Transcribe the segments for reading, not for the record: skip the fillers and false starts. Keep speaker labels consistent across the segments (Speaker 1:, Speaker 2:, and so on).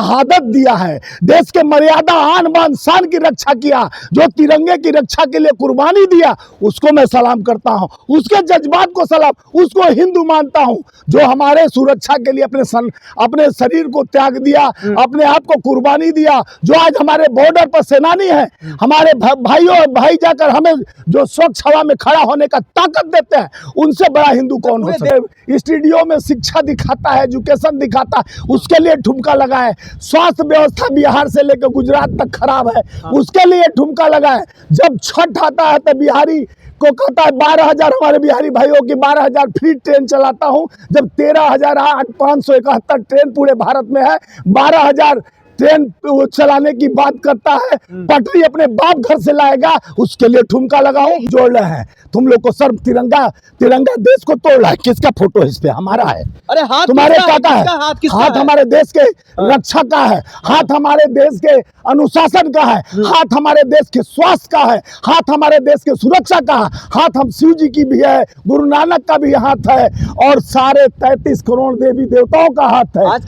Speaker 1: शहादत दिया है, देश के मर्यादा आन बान शान की रक्षा किया, जो तिरंगे की रक्षा के लिए कुर्बानी दिया, उसको मैं सलाम करता हूं, उसके जज्बात को सलाम, उसको हिंदू मानता हूं, जो हमारे सुरक्षा के लिए अपने शरीर को त्याग दिया, अपने आप को कुर्बानी दिया, जो आज हमारे बॉर्डर पर सेनानी है, हमारे भाइयों भाई जाकर हमें जो स्वच्छ हवा में खड़ा होने का ताकत देते हैं, उनसे बड़ा हिंदू कौन हो सकता है। स्टूडियो में शिक्षा दिखाता है, एजुकेशन दिखाता है, उसके लिए ठुमका लगाए। स्वास्थ्य व्यवस्था बिहार से लेकर गुजरात तक खराब है, उसके लिए ठुमका लगाए। जब छठ आता है तो बिहारी को कहता है 12,000 हमारे बिहारी भाइयों की 12,000 फ्री ट्रेन चलाता हूं, जब 13,571 ट्रेन पूरे भारत में है, 12,000 ट्रेन चलाने की बात करता है, पटरी अपने बाप घर से लाएगा, उसके लिए ठुमका लगाओ। जोड़ रहे हैं तुम लोग को सर, तिरंगा देश को तोड़ रहा है। किसका फोटो है इस पे? हमारा है।
Speaker 2: अरे हाथ
Speaker 1: तुम्हारे काका है, हाथ हमारे देश के रक्षा का है, हाथ हमारे देश के अनुशासन का है, हाथ हमारे देश के स्वास्थ्य का है, हाथ हमारे देश के सुरक्षा का है, हाथ हम शिव जी की भी है, गुरु नानक का भी हाथ है, और सारे 33 करोड़ देवी देवताओं का हाथ है।
Speaker 2: और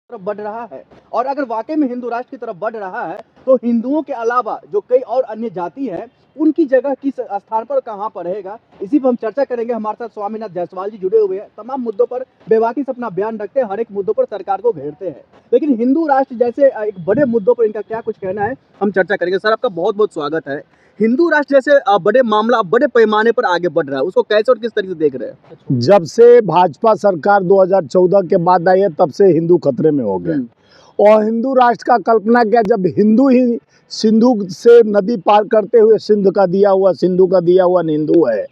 Speaker 2: तरफ बढ़ रहा है, और अगर वाकई में हिंदू राष्ट्र की तरफ बढ़ रहा है तो हिंदुओं के अलावा जो कई और अन्य जाति हैं, उनकी जगह किस स्थान पर कहां पर रहेगा, इसी पर हम चर्चा करेंगे। हमारे साथ स्वामीनाथ जायसवाल जी जुड़े हुए हैं, तमाम मुद्दों पर बेबाकी से अपना बयान रखते हैं, हर एक मुद्दों पर सरकार को घेरते हैं, लेकिन हिंदू राष्ट्र जैसे एक बड़े मुद्दों पर इनका क्या कुछ कहना है, हम चर्चा करेंगे। सर, आपका बहुत बहुत स्वागत है। हिंदू राष्ट्र जैसे बड़े मामला बड़े पैमाने पर आगे बढ़ रहा है, उसको कैसे और किस तरीके से देख रहे हैं?
Speaker 1: जब से भाजपा सरकार 2014 के बाद आई है, तब से हिंदू खतरे में हो गए, और हिंदू राष्ट्र का कल्पना किया जब हिंदू ही सिंधु से नदी पार करते हुए सिंधु का दिया हुआ हिंदू है,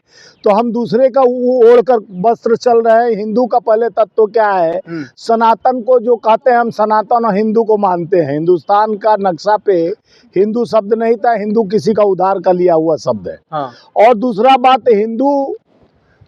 Speaker 1: तो हम दूसरे का ओढ़कर वस्त्र चल रहे हैं। हिंदू का पहले तत्व तो क्या है, सनातन को जो कहते हैं, हम सनातन और हिंदू को मानते हैं। हिंदुस्तान का नक्शा पे हिंदू शब्द नहीं था, हिंदू किसी का उधार का लिया हुआ शब्द है। और दूसरा बात, हिंदू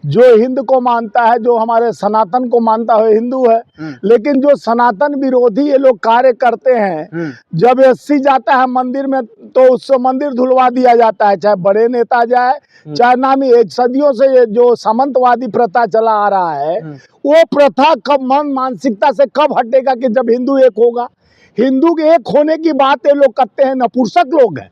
Speaker 1: जो हिंद को मानता है, जो हमारे सनातन को मानता है, हिंदू है। लेकिन जो सनातन विरोधी ये लोग कार्य करते हैं, जब एससी जाता है मंदिर में तो उससे मंदिर धुलवा दिया जाता है, चाहे बड़े नेता जाए, चाहे नामी। सदियों से ये जो सामंतवादी प्रथा चला आ रहा है, वो प्रथा कब मानसिकता से कब हटेगा कि जब हिंदू एक होगा। हिंदू के एक होने की बात ये लोग करते हैं, नपुंसक लोग हैं।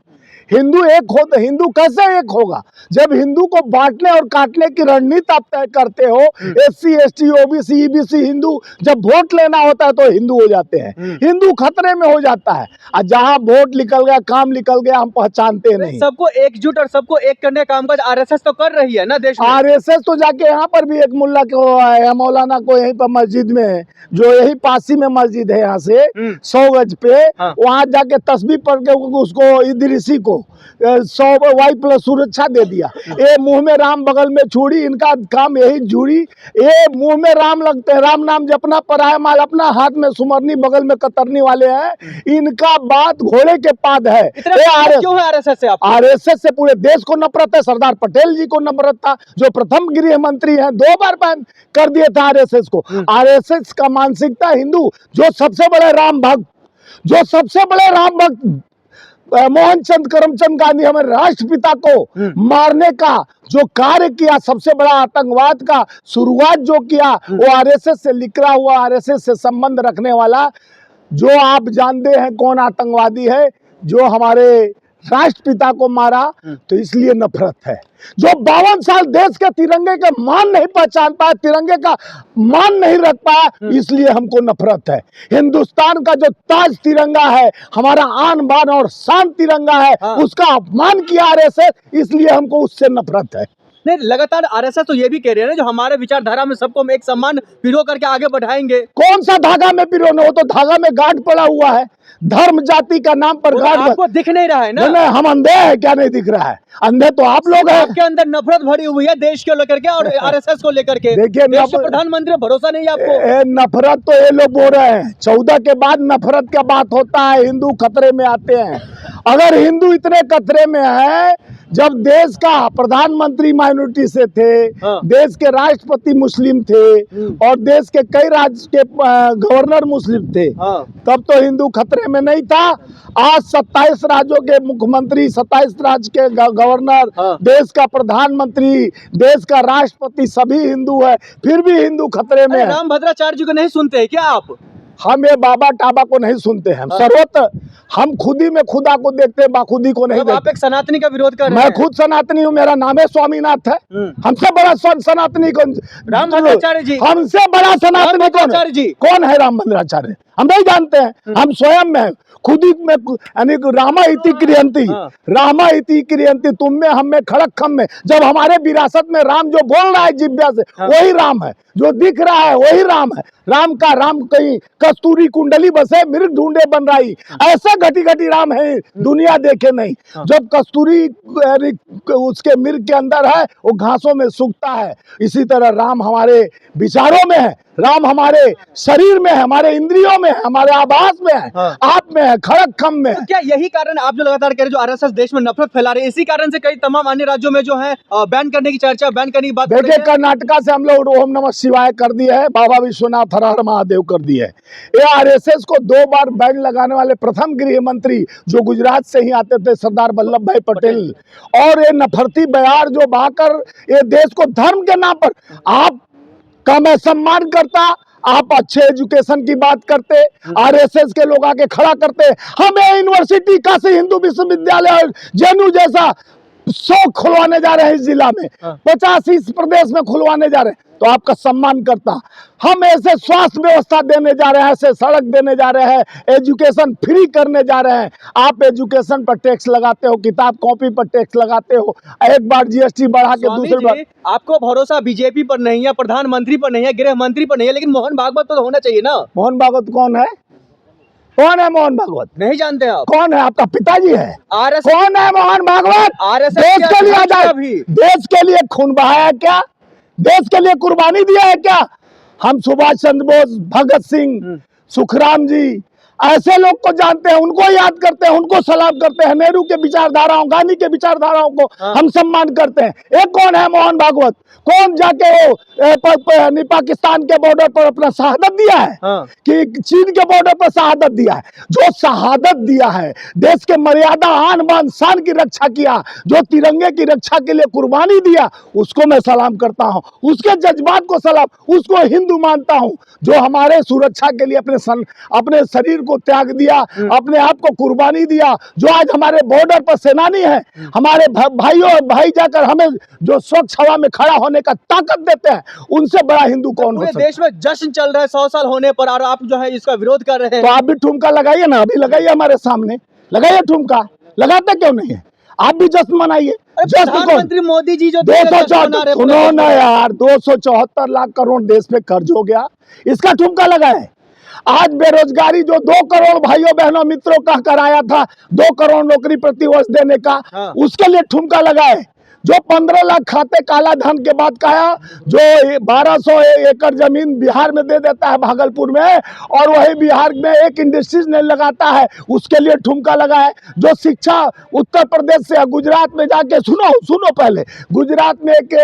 Speaker 1: हिंदू एक हो तो हिंदू कैसे एक होगा, जब हिंदू को बांटने और काटने की रणनीति आप तय करते हो। SC ST OBC EBC Hindu, जब वोट लेना होता है तो हिंदू हो जाते हैं, हिंदू खतरे में हो जाता है। और जहां वोट निकल गया, काम निकल गया, हम पहचानते नहीं।
Speaker 2: सबको एकजुट और सबको एक करने का कामकाज आरएसएस तो कर रही है ना देश में।
Speaker 1: आरएसएस तो जाके यहाँ पर भी एक मुल्ला को है, मौलाना को यहीं पर मस्जिद में, जो यही पासी में मस्जिद है यहाँ से 100 गज पे, वहां जाके तस्बीह पढ़ के उसको इदरीसी को 100 वाई प्लस सुरक्षा दे दिया। ये मुंह में राम बगल में छुरी, इनका काम यही झूरी। ये मुंह में राम लगते हैं, राम नाम जपना, पराया माल अपना, हाथ में सुमरनी, बगल में कतरनी वाले हैं। इनका बात घोड़े के पाद है।
Speaker 2: क्यों है आरएसएस से?
Speaker 1: आरएसएस से पूरे देश को नफरत है। सरदार पटेल जी को नफरत था, जो प्रथम गृह मंत्री हैं, 2 बार बैन कर दिए थे आरएसएस को। आरएसएस का मानसिकता हिंदू, जो सबसे बड़े राम भक्त मोहनचंद करमचंद गांधी, हमारे राष्ट्रपिता को मारने का जो कार्य किया, सबसे बड़ा आतंकवाद का शुरुआत जो किया, वो आरएसएस से निकला हुआ, आरएसएस से संबंध रखने वाला, जो आप जानते हैं कौन आतंकवादी है, जो हमारे राष्ट्रपिता को मारा। तो इसलिए नफरत है। जो 52 साल देश के तिरंगे का मान नहीं पहचान पाया, तिरंगे का मान नहीं रख पाया, इसलिए हमको नफरत है। हिंदुस्तान का जो ताज तिरंगा है, हमारा आन बान और शान तिरंगा है, उसका अपमान किया आरएसएस, इसलिए हमको उससे नफरत है।
Speaker 2: नहीं, लगातार आरएसएस तो ये भी कह रहे हैं जो हमारे विचारधारा में सबको हम एक समान पिरो करके आगे बढ़ाएंगे।
Speaker 1: कौन सा धागा में पिरोने, हो तो धागा में गांठ पड़ा हुआ है, धर्म जाति का नाम पर गांठ।
Speaker 2: आपको दिख नहीं रहा है ना?
Speaker 1: नहीं, हम अंधे हैं क्या? नहीं दिख रहा है? अंधे तो आप लोग हैं।
Speaker 2: आपके अंदर नफरत भरी हुई है देश को लेकर के और आरएसएस को लेकर के।
Speaker 1: देखिए,
Speaker 2: प्रधानमंत्री भरोसा नहीं है आपको?
Speaker 1: नफरत तो ये लोग बोल रहे हैं, 14 के बाद नफरत का बात होता है, हिंदू खतरे में आते हैं। अगर हिंदू इतने खतरे में है, जब देश का प्रधानमंत्री माइनॉरिटी से थे, देश के राष्ट्रपति मुस्लिम थे, और देश के कई राज्य के गवर्नर मुस्लिम थे, तब तो हिंदू खतरे में नहीं था। आज 27 राज्यों के मुख्यमंत्री, 27 राज्य के गवर्नर, देश का प्रधानमंत्री, देश का राष्ट्रपति सभी हिंदू है, फिर भी हिंदू खतरे में है।
Speaker 2: रामभद्राचार्य जी को नहीं सुनते हैं क्या आप?
Speaker 1: हम ये बाबा टाबा को नहीं सुनते हैं, सर्वत्र हम खुदी में खुदा को देखते हैं, बाखुदी को नहीं
Speaker 2: मतलब आप
Speaker 1: देखते।
Speaker 2: एक सनातनी का विरोध कर रहे
Speaker 1: मैं
Speaker 2: हैं।
Speaker 1: खुद सनातनी हूँ, मेरा नाम है स्वामीनाथ है। हमसे बड़ा सनातनी कौन?
Speaker 2: रामभद्राचार्य जी।
Speaker 1: हमसे बड़ा सनातनी कौन है?
Speaker 2: रामभद्राचार्य जी।
Speaker 1: कौन है रामभद्राचार्य? हम नहीं जानते हैं, हम स्वयं में खुद ही में यानी रामा इति क्रियंती, रामा इति क्रियंती, तुम में हम में खड़क खम में। जब हमारे विरासत में राम जो बोल रहा है जिब्या से, वही राम है, जो दिख रहा है वही राम है। राम का राम कहीं कस्तूरी कुंडली बसे मृग ढूंढे बन रही, ऐसा घटी घटी राम है दुनिया देखे नहीं। जब कस्तूरी उसके मृग के अंदर है, वो घासों में सूखता है। इसी तरह राम हमारे विचारों में है, राम हमारे शरीर में है, हमारे इंद्रियों में है, हमारे आभास में है, आप में है, खड़क खम में है।
Speaker 2: तो क्या यही कारण आप जो लगातार कह रहे हैं, जो आरएसएस देश में नफरत फैला रही है, इसी कारण से कई तमाम अन्य राज्यों में जो है बैन करने की चर्चा, बैन करने की बात हो रही
Speaker 1: देखिए,
Speaker 2: है?
Speaker 1: कर्नाटका से हम लोग ओम नमः शिवाय कर दिए है, बाबा विश्वनाथ हर हर महादेव कर दिए है। ये आरएसएस को 2 बार बैन लगाने वाले प्रथम गृह मंत्री जो गुजरात से ही आते थे, सरदार वल्लभ भाई पटेल। और ये नफरती बयार जो बहाकर ये देश को धर्म के नाम पर, आप का मैं सम्मान करता, आप अच्छे एजुकेशन की बात करते, आरएसएस के लोग आके खड़ा करते, हमें यूनिवर्सिटी काशी हिंदू विश्वविद्यालय और जेएनयू जैसा 100 खुलवाने जा रहे हैं इस जिला में, 50 इस प्रदेश में खुलवाने जा रहे हैं, तो आपका सम्मान करता। हम ऐसे स्वास्थ्य व्यवस्था देने जा रहे हैं, ऐसे सड़क देने जा रहे हैं, एजुकेशन फ्री करने जा रहे हैं। आप एजुकेशन पर टैक्स लगाते हो, किताब कॉपी पर टैक्स लगाते हो, एक बार जीएसटी बढ़ा के दूसरी बार।
Speaker 2: आपको भरोसा बीजेपी पर नहीं है, प्रधानमंत्री पर नहीं है, गृह मंत्री पर नहीं है, लेकिन मोहन भागवत तो होना चाहिए ना।
Speaker 1: मोहन भागवत कौन है? कौन है मोहन भागवत?
Speaker 2: नहीं जानते आप?
Speaker 1: कौन है? आपका पिताजी है?
Speaker 2: आरएसएस
Speaker 1: कौन है मोहन भागवत?
Speaker 2: आरएसएस
Speaker 1: देश के लिए आजाद,
Speaker 2: भी
Speaker 1: देश के लिए खून बहाया है क्या? देश के लिए कुर्बानी दिया है क्या? हम सुभाष चंद्र बोस, भगत सिंह, सुखराम जी, ऐसे लोग को जानते हैं, उनको याद करते हैं, उनको सलाम करते हैं। नेहरू के विचारधाराओं, गांधी के विचारधाराओं को हम सम्मान करते हैं। एक कौन है मोहन भागवत? कौन जाके वो पाकिस्तान के बॉर्डर पर अपना शहादत दिया है, कि चीन के बॉर्डर पर शहादत दिया है? जो शहादत दिया है, देश के मर्यादा, आन बान शान की रक्षा किया, जो तिरंगे की रक्षा के लिए कुर्बानी दिया, उसको मैं सलाम करता हूं, उसके जज्बात को सलाम, उसको हिंदू मानता हूं। जो हमारे सुरक्षा के लिए अपने शरीर को त्याग दिया, अपने आप को कुर्बानी दिया, जो आज हमारे बॉर्डर पर सेनानी है, हमारे भाई जाकर हमें जो स्वच्छ हवा में खड़ा होने का ताकत देते हैं, उनसे बड़ा हिंदू कौन हो सकता है?
Speaker 2: देश में जश्न चल रहा है 100 साल होने पर, और आप जो है इसका विरोध कर रहे हैं।
Speaker 1: तो आप भी ठुमका लगाइए ना, अभी लगाइए हमारे सामने, लगाइए ठुमका। लगाते क्यों नहीं है? आप भी जश्न मनाइए।
Speaker 2: प्रधानमंत्री मोदी जी जो
Speaker 1: 274, सुनो ना यार, 274 लाख करोड़ देश पे कर्ज हो गया, इसका ठुमका लगाए। आज बेरोजगारी जो 2 करोड़ भाइयों बहनों मित्रों का कराया था, 2 करोड़ नौकरी प्रतिवर्ष देने का, उसके लिए ठुमका लगाए। जो 15 लाख खाते काला धन के बाद कहा, जो 1200 एकड़ जमीन बिहार में दे देता है भागलपुर में, और वही बिहार में एक इंडस्ट्रीज नहीं लगाता है, उसके लिए ठुमका लगाए। जो शिक्षा उत्तर प्रदेश से गुजरात में जाके, सुनो पहले, गुजरात में एक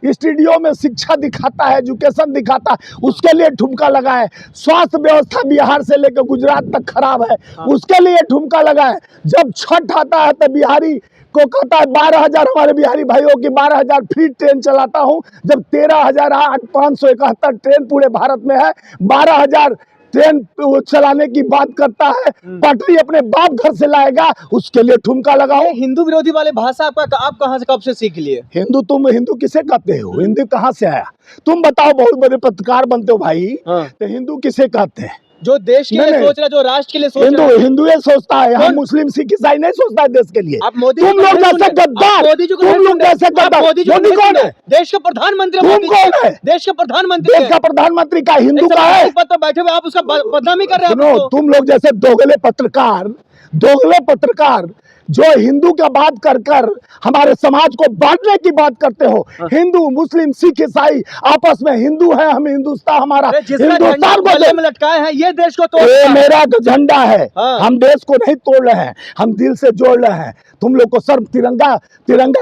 Speaker 1: स्टूडियो में शिक्षा दिखाता है, एजुकेशन दिखाता है, उसके लिए ठुमका लगाए। स्वास्थ्य व्यवस्था बिहार से लेकर गुजरात तक खराब है, उसके लिए ठुमका लगाए। जब छठ आता है तो बिहारी को कहता है 12,000, हमारे बिहारी भाइयों की 12,000 फ्री ट्रेन चलाता हूं। जब 13,571 ट्रेन पूरे भारत में है, 12,000 ट्रेन चलाने की बात करता है, पटरी अपने बाप घर से लाएगा, उसके लिए ठुमका लगाओ।
Speaker 2: हिंदू विरोधी वाले भाषा आप कहां से, कब से सीख लिए?
Speaker 1: तुम हिंदू किसे कहते हो? हिंदू कहां से आया? तुम बताओ, बहुत बड़े पत्रकार बनते हो भाई, तो हिंदू किसे कहते हैं?
Speaker 2: जो देश के लिए सोच रहा है, जो राष्ट्र के लिए सोच रहा है।
Speaker 1: हिंदू ये सोचता है, हम मुस्लिम सिख ईसाई नहीं सोचता है देश के लिए।
Speaker 2: आप मोदी,
Speaker 1: तुम लोग जैसे गद्दार, तुम लोग जैसे गद्दार। मोदी कौन है?
Speaker 2: देश का प्रधानमंत्री।
Speaker 1: तुम कौन है?
Speaker 2: देश का प्रधानमंत्री।
Speaker 1: देश का प्रधानमंत्री का हिंदू का है?
Speaker 2: पद पर बैठे हुए आप उसका बदनामी कर रहे हैं।
Speaker 1: सुनो, तुम लोग जैसे दोगले पत्रकार जो हिंदू का बात कर हमारे समाज को बांटने की बात करते हो। हिंदू मुस्लिम सिख ईसाई आपस में हिंदू है, हम हिंदुस्तान, हमारा हिंदुस्तान को
Speaker 2: गले में लटकाए हैं, ये देश को तोड़।
Speaker 1: ये मेरा झंडा है, हम देश को नहीं तोड़ रहे हैं, हम दिल से जोड़ रहे हैं। तुम लोग को सिर्फ तिरंगा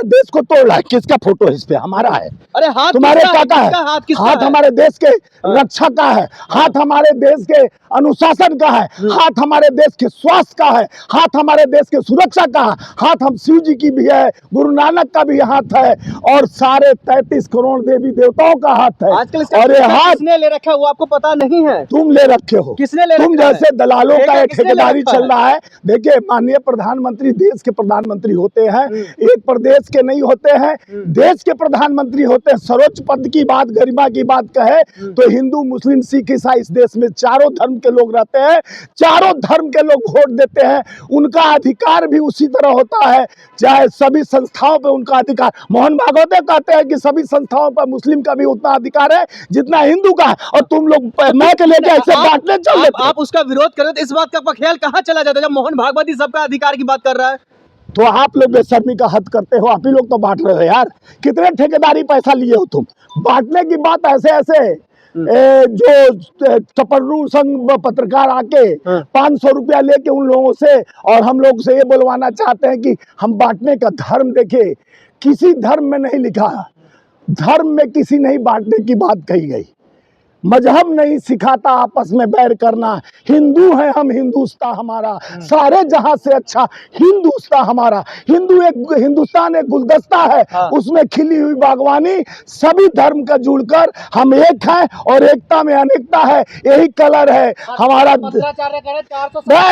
Speaker 1: देश को तोड़ रहा है। किसका फोटो है इस पे? हमारा है।
Speaker 2: अरे हाथ
Speaker 1: तुम्हारे काका है, हाथ हमारे देश के रक्षा का है, हाथ हमारे देश के अनुशासन का है, हाथ हमारे देश के स्वास्थ्य का है, हाथ हमारे देश के सुरक्षा का है, हाथ हम शिव जी की भी है, गुरु नानक का भी हाथ है, और सारे 33 करोड़ देवी देवताओं का हाथ है।
Speaker 2: आजकल इसका
Speaker 1: और ये
Speaker 2: ठेका
Speaker 1: हाथ
Speaker 2: किसने ले रखा है वो आपको पता नहीं है।
Speaker 1: तुम ले रखे हो,
Speaker 2: किसने ले
Speaker 1: तुम
Speaker 2: रखा है?
Speaker 1: जैसे दलालों का
Speaker 2: ठेका
Speaker 1: ये
Speaker 2: किसने ले
Speaker 1: ठेकेदारी
Speaker 2: रखा
Speaker 1: चल
Speaker 2: है?
Speaker 1: रहा है। देखिए, माननीय प्रधानमंत्री देश के प्रधानमंत्री होते हैं, एक प्रदेश के नहीं होते हैं, देश के प्रधानमंत्री होते हैं। सर्वोच्च पद की बात, गरिमा की बात कहे तो हिंदू, मुस्लिम, सिख, ईसाई इस देश में चारों धर्म के लोग रहते हैं, चारों धर्म के लोग वोट देते हैं, उनका अधिकार भी उसी तरह होता है। चाहे सभी संस्थाओं पे उनका अधिकार, मोहन भागवत कहते हैं कि सभी संस्थाओं पर मुस्लिम का भी उतना अधिकार है जितना हिंदू का है, और तुम लोग मैं के लेके ऐसे बांटने चल देते।
Speaker 2: आप उसका विरोध कर रहे थे, इस बात का आपका ख्याल कहाँ चला जाता है जब मोहन भागवत ही सबका अधिकार की बात कर रहा है?
Speaker 1: तो आप लोग बेशर्मी का हद करते हो, आप ही लोग तो बांट रहे हो यार। कितने ठेकेदारी पैसा लिए हो तुम? बांटने की बात ऐसे ऐसे जो चपररू संघ पत्रकार आके 500 रुपया लेके उन लोगों से और हम लोग से ये बोलवाना चाहते हैं कि हम बांटने का धर्म देखे, किसी धर्म में नहीं लिखा, धर्म में किसी नहीं बांटने की बात कही गई। मजहब नहीं सिखाता आपस में बैर करना। हिंदू है हम, हिंदुस्तान हमारा, सारे जहां से अच्छा हिंदुस्तान हमारा। हिंदुस्तान एक गुलदस्ता है, उसमें खिली हुई बागवानी, सभी धर्म का जुड़कर हम एक हैं और एकता में अनेकता है, यही कलर है हमारा।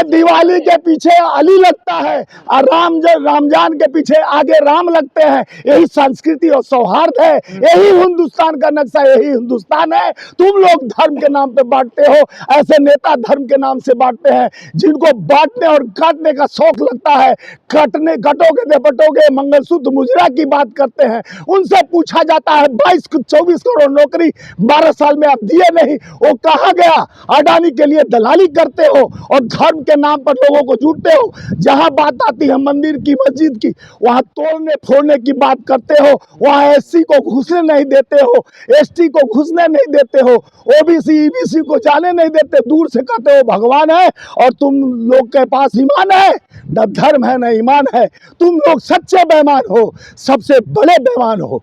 Speaker 1: दिवाली के पीछे अली लगता है और रामजान के पीछे आगे राम लगते हैं, यही संस्कृति और सौहार्द है, यही हिंदुस्तान का नक्शा, यही हिंदुस्तान है। तुम लोग धर्म के नाम पे बांटते हो, ऐसे नेता धर्म के नाम से बांटते हैं, जिनको बांटने और काटने का शौक लगता है। कटोगे बटोगे, मंगलसूत्र मुजरा की बात करते हैं, उनसे पूछा जाता है 22-24 करोड़ नौकरी 12 साल में आप दिए नहीं, वो कहाँ गया? अडानी के लिए दलाली करते हो और धर्म के नाम पर लोगों को जुटते हो। जहां बात आती है मंदिर की, मस्जिद की, वहां तोड़ने फोड़ने की बात करते हो, वहां एससी को घुसने नहीं देते हो, एसटी को घुसने नहीं देते हो, ओबीसी ईबीसी को जाने नहीं देते, दूर से कहते हो भगवान है, और तुम लोग के पास ईमान है न धर्म है न ईमान है। तुम लोग सच्चे बेईमान हो, सबसे बड़े बेईमान हो।